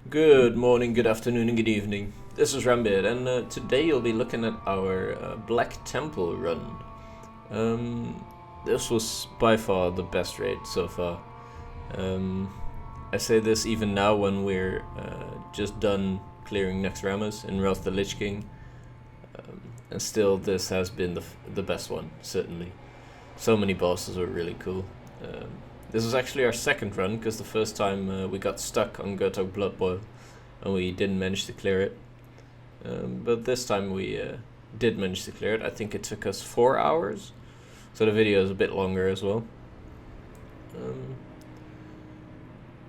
Good morning, good afternoon, and good evening. This is Rambeard, and today you'll be looking at our Black Temple run. This was by far the best raid so far. I say this even now when we're just done clearing next Rammus in Wrath the Lich King, and still this has been the best one, certainly. So many bosses were really cool. This was actually our second run, because the first time we got stuck on Gurtogg Bloodboil and we didn't manage to clear it. But this time we did manage to clear it. I think it took us 4 hours, so the video is a bit longer as well.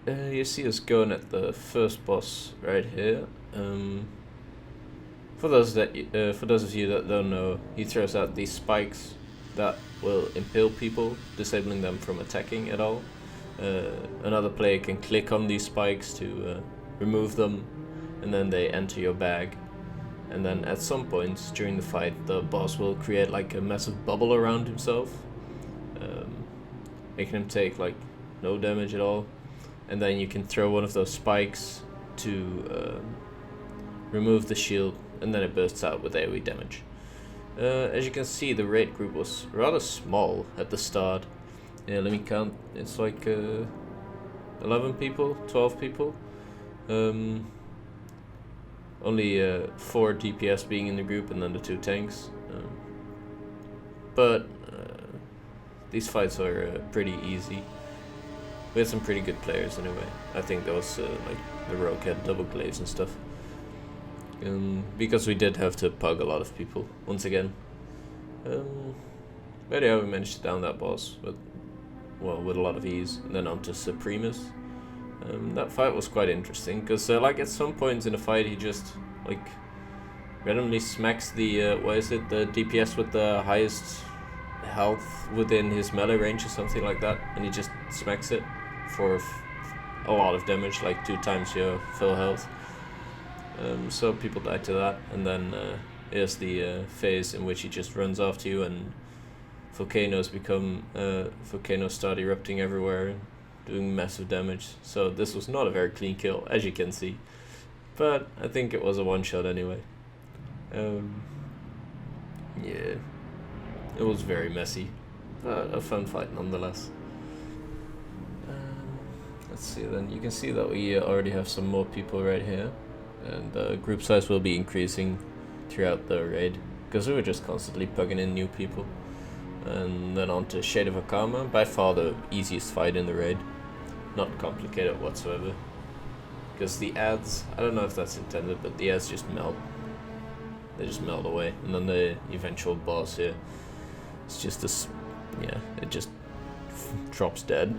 You see us going at the first boss right here. For those of you that don't know, he throws out these spikes that will impale people, disabling them from attacking at all. Another player can click on these spikes to remove them, and then they enter your bag. And then at some points during the fight, the boss will create like a massive bubble around himself, making him take like no damage at all. And then you can throw one of those spikes to remove the shield, and then it bursts out with AoE damage. As you can see, the raid group was rather small at the start. Yeah, let me count. It's like 11 people, 12 people. Only 4 DPS being in the group, and then the 2 tanks. But these fights are pretty easy. We had some pretty good players anyway. I think that was like the rogue had double glaives and stuff. Because we did have to pug a lot of people once again. But yeah, we managed to down that boss, but well, with a lot of ease. And then on to Supremus. That fight was quite interesting, because like at some points in the fight he just like randomly smacks the the DPS with the highest health within his melee range or something like that, and he just smacks it for a lot of damage, like 2 times your full health. So people died to that, and then here's the phase in which he just runs after you, and volcanoes start erupting everywhere, doing massive damage. So this was not a very clean kill, as you can see, but I think it was a one-shot anyway. Yeah, it was very messy, but a fun fight nonetheless. Let's see then, you can see that we already have some more people right here. And the group size will be increasing throughout the raid, because we were just constantly plugging in new people. And then on to Shade of Akama, by far the easiest fight in the raid. Not complicated whatsoever. Because the ads, I don't know if that's intended, but the ads just melt. They just melt away. And then the eventual boss here, it's just this, yeah, it just drops dead.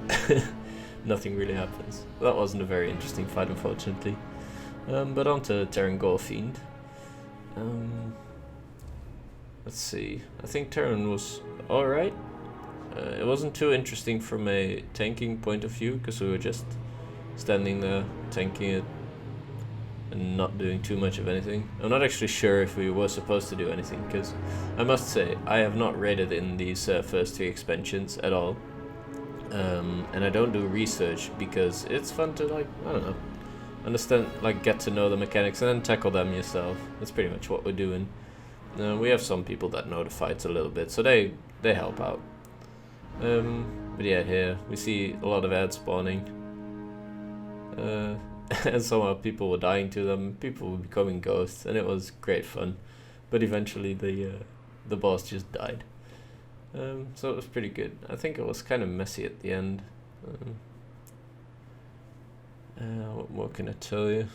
Nothing really happens. That wasn't a very interesting fight, unfortunately. But on to Teron Gorefiend. Let's see. I think Teron was alright. It wasn't too interesting from a tanking point of view, because we were just standing there, tanking it, and not doing too much of anything. I'm not actually sure if we were supposed to do anything, because I must say, I have not raided in these first 3 expansions at all. And I don't do research, because it's fun to, like, I don't know, understand, like, get to know the mechanics and then tackle them yourself. That's pretty much what we're doing. We have some people that know the fights a little bit, so they help out. But yeah, here we see a lot of ads spawning, and somehow people were dying to them. People were becoming ghosts, and it was great fun. But eventually the boss just died. So it was pretty good. I think it was kind of messy at the end. What more can I tell you?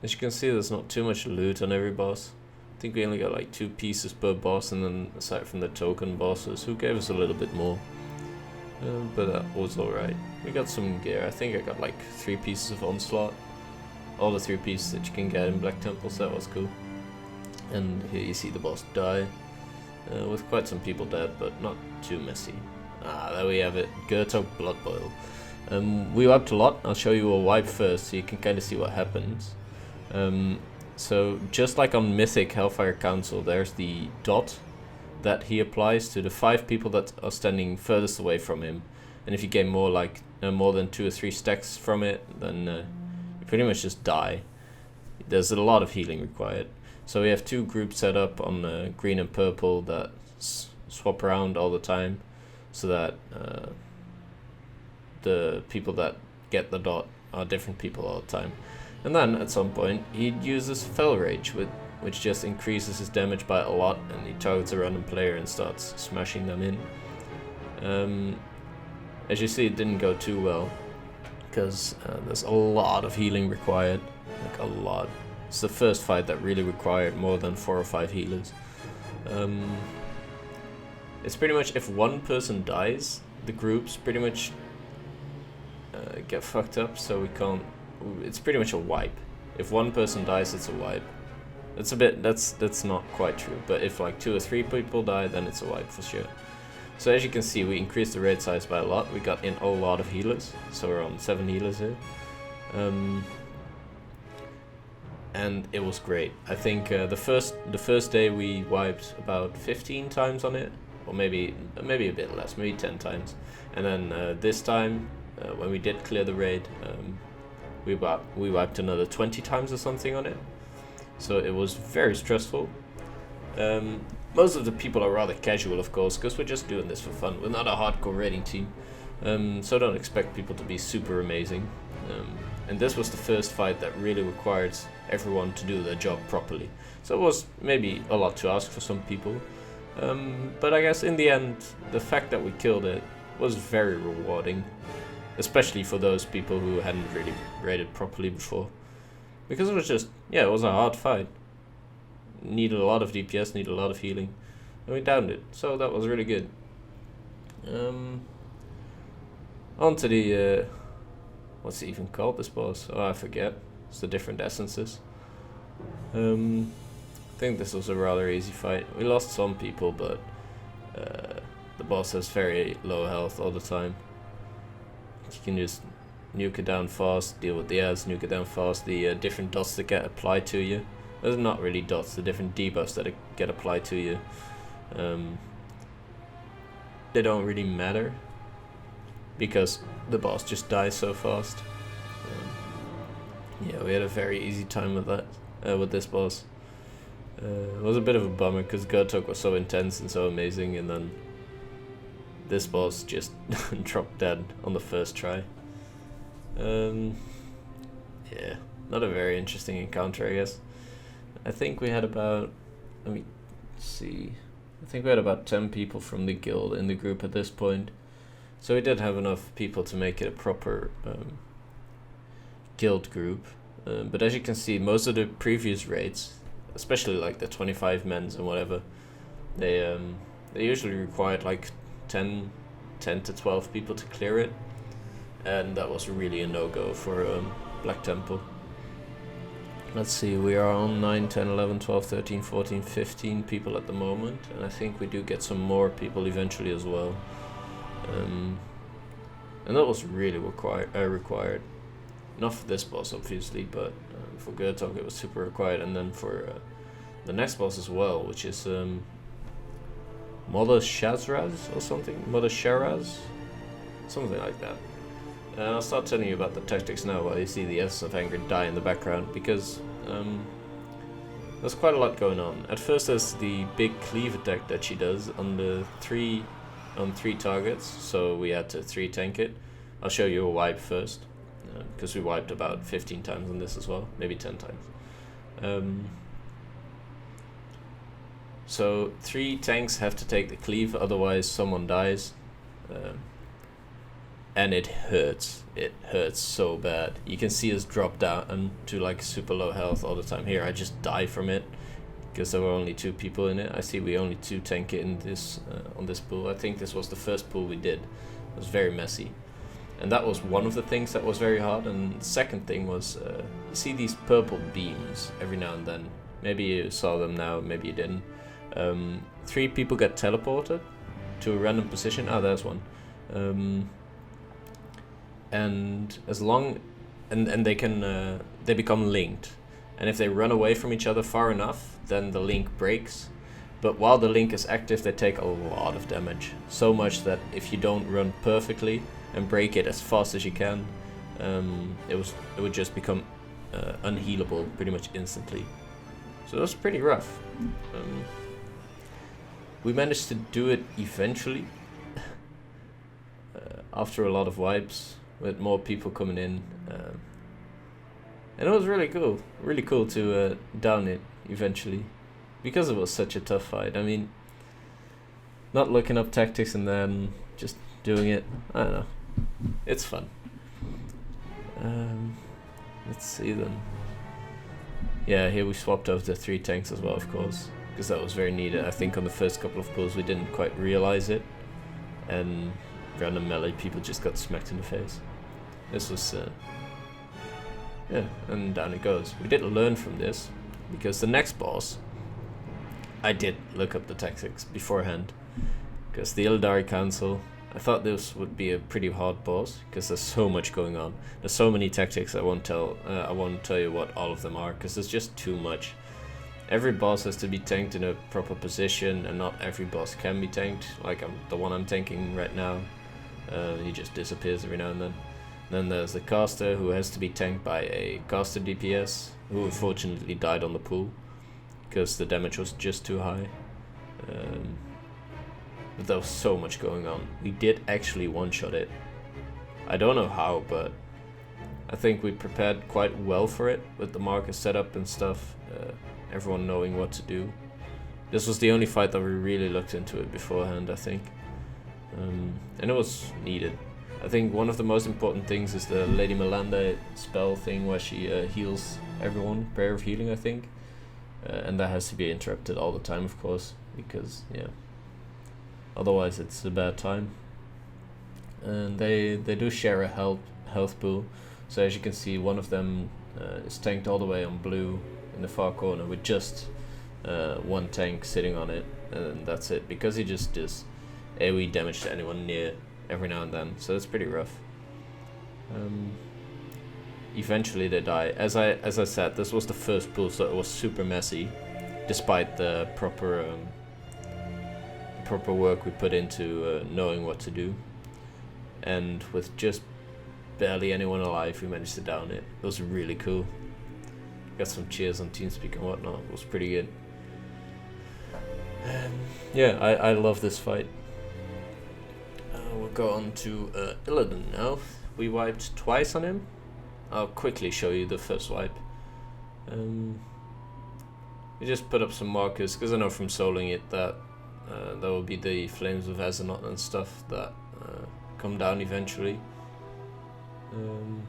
As you can see, there's not too much loot on every boss. I think we only got like 2 pieces per boss, and then aside from the token bosses, who gave us a little bit more. But that was alright. We got some gear. I think I got like 3 pieces of Onslaught. All the 3 pieces that you can get in Black Temple, so that was cool. And here you see the boss die, with quite some people dead, but not too messy. There we have it, Gurtogg Bloodboil. We wiped a lot. I'll show you a wipe first so you can kind of see what happens. So just like on Mythic Hellfire Council, there's the dot that he applies to the 5 people that are standing furthest away from him. And if you gain more like more than 2 or 3 stacks from it, then you pretty much just die. There's a lot of healing required. So we have 2 groups set up on green and purple that swap around all the time, so that the people that get the dot are different people all the time. And then at some point he uses Fel Rage, which just increases his damage by a lot, and he targets a random player and starts smashing them in. As you see, it didn't go too well, because there's a lot of healing required, like a lot. It's the first fight that really required more than 4 or 5 healers. It's pretty much, if one person dies, the groups pretty much get fucked up, so we can't. It's pretty much a wipe. If one person dies, it's a wipe. It's a bit. That's not quite true. But if like 2 or 3 people die, then it's a wipe for sure. So as you can see, we increased the raid size by a lot. We got in a lot of healers, so we're on 7 healers here. And it was great. I think the first day we wiped about 15 times on it, or maybe a bit less, maybe 10 times. And then this time, when we did clear the raid, we wiped another 20 times or something on it. So it was very stressful. Most of the people are rather casual, of course, because we're just doing this for fun. We're not a hardcore raiding team, so don't expect people to be super amazing. And this was the first fight that really required everyone to do their job properly. So it was maybe a lot to ask for some people, but I guess in the end, the fact that we killed it was very rewarding, especially for those people who hadn't really raided properly before, because it was just, yeah, it was a hard fight. Needed a lot of DPS, needed a lot of healing, and we downed it, so that was really good. On to the what's it even called, this boss? Oh, I forget. It's the different essences. I think this was a rather easy fight. We lost some people, but the boss has very low health all the time. You can just nuke it down fast, deal with the ads, nuke it down fast. The different dots that get applied to you. There's not really dots, the different debuffs that get applied to you. They don't really matter, because the boss just dies so fast. Yeah, we had a very easy time with that, with this boss. It was a bit of a bummer, because Gurtogg was so intense and so amazing, and then this boss just dropped dead on the first try. Yeah, not a very interesting encounter, I guess. I think we had about, let me see, I think we had about 10 people from the guild in the group at this point. So we did have enough people to make it a proper guild group. But as you can see, most of the previous raids, especially like the 25 men's and whatever, they usually required like 10 to 12 people to clear it. And that was really a no-go for Black Temple. Let's see, we are on 9, 10, 11, 12, 13, 14, 15 people at the moment, and I think we do get some more people eventually as well. And that was really required. Not for this boss, obviously, but for Gurtogg it was super required, and then for the next boss as well, which is Mother Shahraz or something? Mother Shahraz? Something like that. And I'll start telling you about the tactics now while you see the Essence of Anger die in the background, because there's quite a lot going on. At first there's the big cleave attack that she does on 3 targets, so we had to 3-tank it. I'll show you a wipe first, because we wiped about 15 times on this as well, maybe 10 times. So 3 tanks have to take the cleave, otherwise someone dies. And it hurts so bad. You can see us drop down to like super low health all the time. Here I just die from it because there were only 2 people in it. I see we only 2-tank it in this on this pool. I think this was the first pool we did. It was very messy, and that was one of the things that was very hard. And the second thing was you see these purple beams every now and then. Maybe you saw them now, maybe you didn't. 3 people get teleported to a random position. Ah, there's one. And as long and they can they become linked, and if they run away from each other far enough, then the link breaks. But while the link is active, they take a lot of damage, so much that if you don't run perfectly, and break it as fast as you can, it would just become unhealable pretty much instantly. So it was pretty rough. We managed to do it eventually after a lot of wipes, with more people coming in, and it was really cool to down it eventually, because it was such a tough fight. I mean, not looking up tactics and then just doing it, I don't know, it's fun. Let's see then. Yeah, here we swapped over to 3 tanks as well, of course, because that was very needed. I think on the first couple of pulls we didn't quite realize it, and random melee people just got smacked in the face. This was, yeah, and down it goes. We did learn from this, because the next boss, I did look up the tactics beforehand, because the Illidari Council, I thought this would be a pretty hard boss, because there's so much going on. There's so many tactics. I won't tell you what all of them are, because there's just too much. Every boss has to be tanked in a proper position, and not every boss can be tanked. Like the one I'm tanking right now, he just disappears every now and then. Then there's the caster, who has to be tanked by a caster DPS, who unfortunately died on the pool, because the damage was just too high. But there was so much going on. We did actually one-shot it. I don't know how, but I think we prepared quite well for it, with the marker setup and stuff, everyone knowing what to do. This was the only fight that we really looked into it beforehand, I think. And it was needed. I think one of the most important things is the Lady Melanda spell thing, where she heals everyone, prayer of healing, I think. And that has to be interrupted all the time, of course, because, yeah, otherwise it's a bad time. And they do share a health pool, so as you can see, one of them is tanked all the way on blue in the far corner with just 1 tank sitting on it, and that's it, because he just does AoE damage to anyone near every now and then, so it's pretty rough. Eventually they die. As I said, this was the first pool, so it was super messy, despite the proper work we put into knowing what to do. And with just barely anyone alive, we managed to down it. It was really cool. Got some cheers on TeamSpeak and whatnot. It was pretty good. Yeah, I love this fight. We'll go on to Illidan now. We wiped twice on him. I'll quickly show you the first wipe. We just put up some markers, because I know from soloing it that there will be the Flames of Azeroth and stuff that come down eventually. And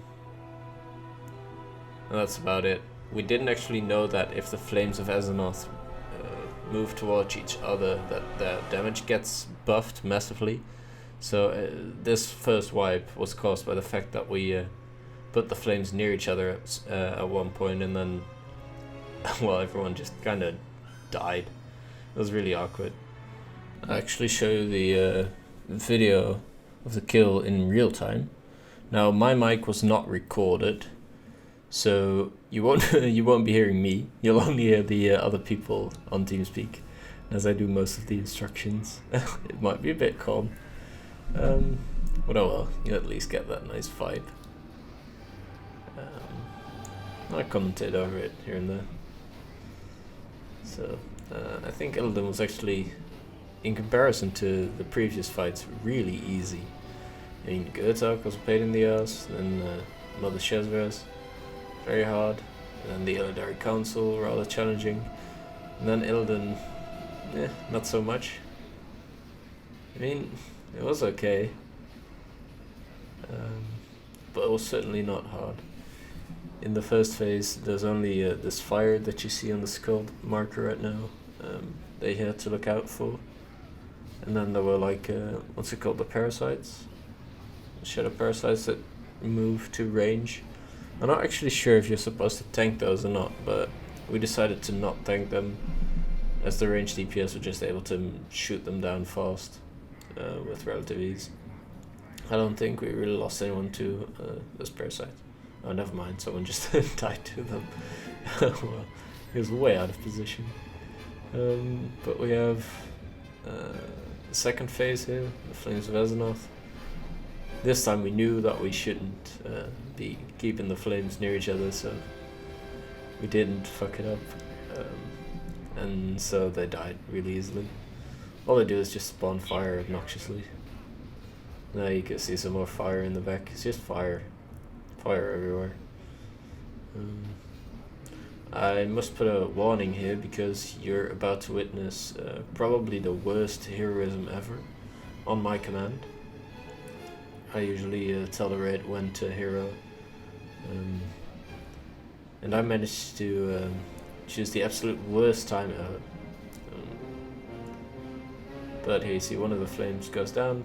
that's about it. We didn't actually know that if the Flames of Azeroth move towards each other, that their damage gets buffed massively. So this first wipe was caused by the fact that we put the flames near each other at one point, and then, well, everyone just kind of died. It was really awkward. I'll actually show you the video of the kill in real time. Now, my mic was not recorded, so you won't be hearing me. You'll only hear the other people on TeamSpeak, as I do most of the instructions. It might be a bit calm. But oh well, you at least get that nice vibe. I commented over it here and there. So, I think Illidan was actually, in comparison to the previous fights, really easy. I mean, Gurtogg was a pain in the ass, then Mother Shahraz, very hard, and then the Illidari Council, rather challenging, and then Illidan, not so much. I mean, it was okay, but it was certainly not hard. In the first phase, there's only this fire that you see on the skull marker right now, they had to look out for. And then there were like, what's it called, the parasites? Shadow parasites that move to range. I'm not actually sure if you're supposed to tank those or not, but we decided to not tank them, as the ranged DPS were just able to shoot them down fast with relative ease. I don't think we really lost anyone to those parasites. Oh, never mind, someone just died to them. Well, he was way out of position. But we have the second phase here, the Flames of Azeroth. this time we knew that we shouldn't be keeping the flames near each other, so we didn't fuck it up. And so they died really easily. All they do is just spawn fire obnoxiously. Now you can see some more fire in the back. It's just fire. Fire everywhere. I must put a warning here because you're about to witness probably the worst heroism ever on my command. I usually tell the raid when to hero. And I managed to choose the absolute worst time ever. But here you see one of the flames goes down.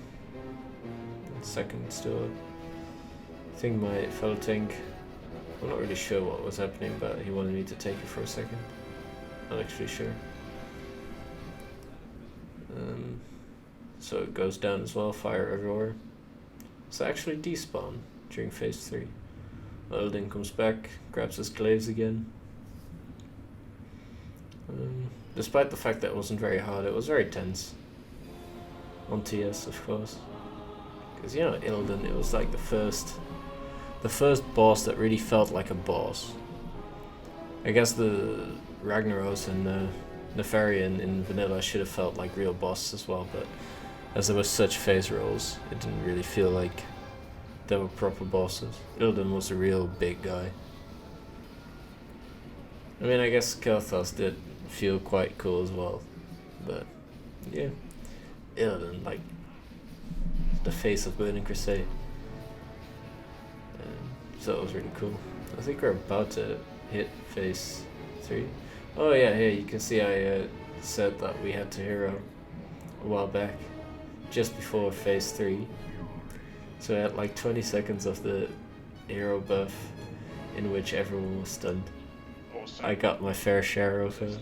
The second still up. I think my fellow tank, I'm not really sure what was happening, but he wanted me to take it for a second. Not actually sure. So it goes down as well, fire everywhere. So I actually despawn during phase 3. Illidan comes back, grabs his glaives again. Despite the fact that it wasn't very hard, it was very tense. On TS, of course. Because, you know, Illidan, it was like the first boss that really felt like a boss. I guess the Ragnaros and Nefarian in vanilla should have felt like real bosses as well, but as there were such phase rolls, it didn't really feel like they were proper bosses. Illidan was a real big guy. I mean, I guess Kel'Thas did feel quite cool as well, but yeah, Illidan, like the face of Burning Crusade. So that was really cool. I think we're about to hit phase 3. Oh yeah, here you can see I said that we had to hero a while back, just before phase 3. So I had like 20 seconds of the hero buff in which everyone was stunned. Awesome. I got my fair share of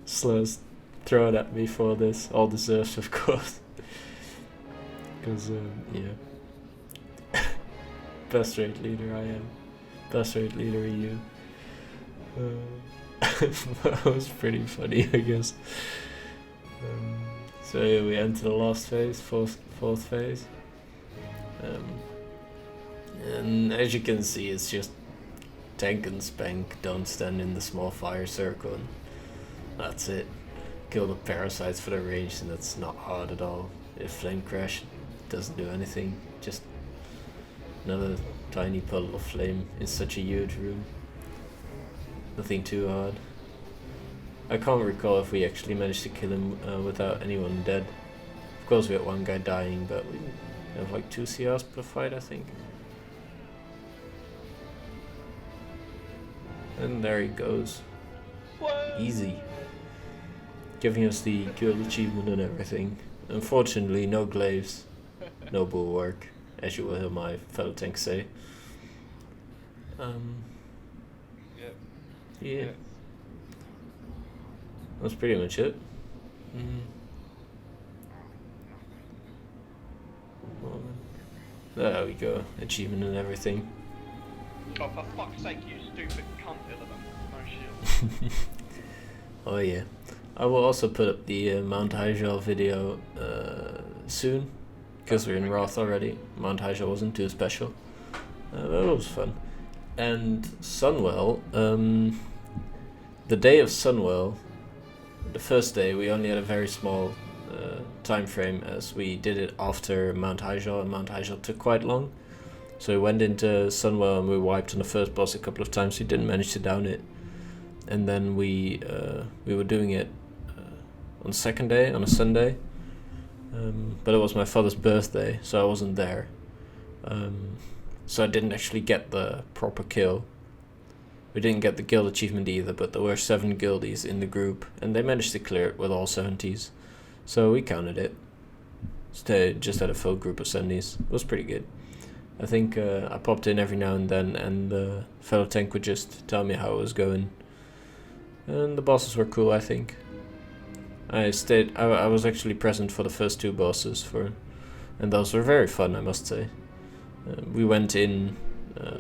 slows thrown at me for this, all deserved of course. Because yeah. Best raid leader I am. Best raid leader EU. That was pretty funny, I guess. So yeah, we enter the last phase, fourth phase. And as you can see, it's just tank and spank, don't stand in the small fire circle, and that's it. Kill the parasites for the range, and that's not hard at all. If flame crash doesn't do anything, just another tiny puddle of flame in such a huge room. Nothing too hard. I can't recall if we actually managed to kill him without anyone dead. Of course we had one guy dying, but we have like 2 CRs per fight, I think. And there he goes. What? Easy. Giving us the guild achievement and everything. Unfortunately, no glaives, no bulwark, as you will hear my fellow tank say. Yeah. That's pretty much it. There we go, achievement and everything. Oh, for fuck's sake, you stupid cunt, Illidan. No shield. Oh yeah. I will also put up the Mount Hyjal video soon, because we're in Wrath already. Mount Hyjal wasn't too special. But it was fun. And Sunwell, the day of Sunwell, the first day, we only had a very small time frame as we did it after Mount Hyjal, and Mount Hyjal took quite long. So we went into Sunwell and we wiped on the first boss a couple of times. We didn't manage to down it, and then we were doing it on the second day, on a Sunday. But it was my father's birthday, so I wasn't there. So I didn't actually get the proper kill. We didn't get the guild achievement either, but there were 7 guildies in the group, and they managed to clear it with all 70s. So we counted it. So they just had a full group of 70s. It was pretty good. I think I popped in every now and then, and the fellow tank would just tell me how it was going. And the bosses were cool, I think. I was actually present for the first 2 bosses, and those were very fun, I must say. We went in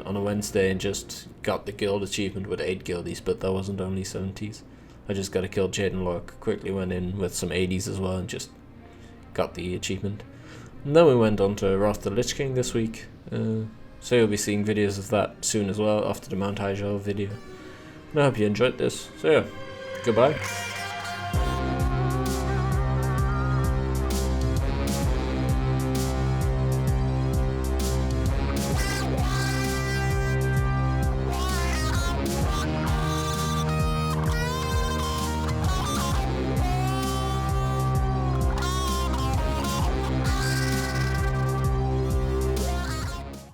on a Wednesday and just got the guild achievement with 8 guildies, but that wasn't only 70s. I just got to kill Jaden Locke, quickly went in with some 80s as well and just got the achievement. And then we went on to Wrath the Lich King this week. So you'll be seeing videos of that soon as well after the Mount Hyjal video. And I hope you enjoyed this. So yeah, goodbye.